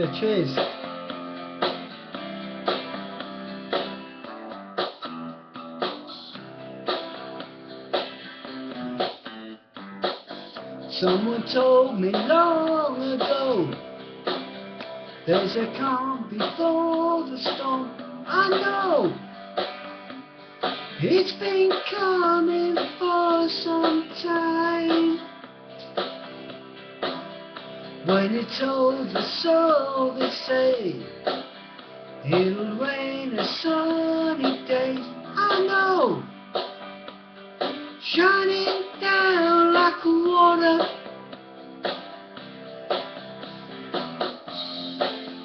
Yeah, cheers. Someone told me long ago, there's a calm before the storm. I know it's been coming for some time. When it told the soul, they say it'll rain a sunny day. I know, shining down like water.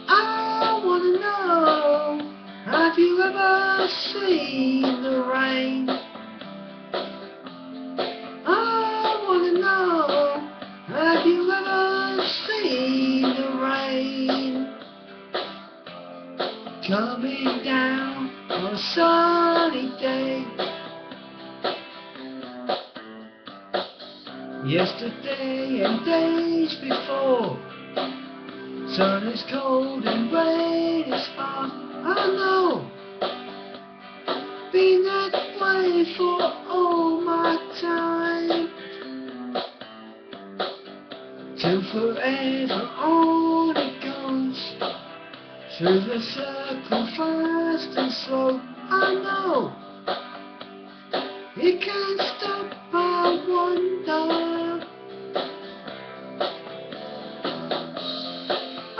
I wanna know, have you ever seen the rain? I wanna know, have you ever seen the rain? Coming down on a sunny day. Yesterday and days before, sun is cold and rain is far. I know, been that way for all my time. Till forever on it goes, through the circle fast and slow. I know, it can't stop, I wonder. I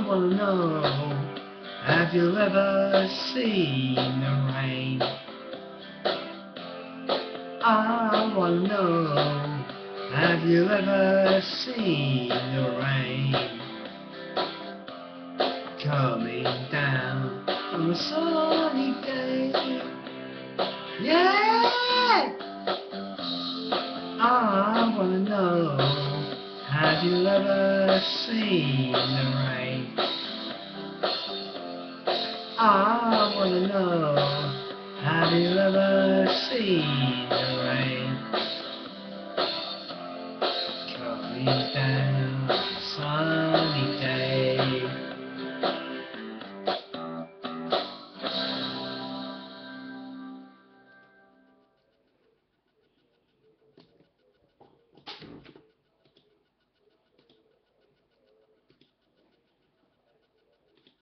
wanna know, have you ever seen the rain? I wanna know, have you ever seen the rain? Coming down on a sunny day. Yeah! I wanna know, have you ever seen the rain? I wanna know, have you ever seen the rain? Coming down.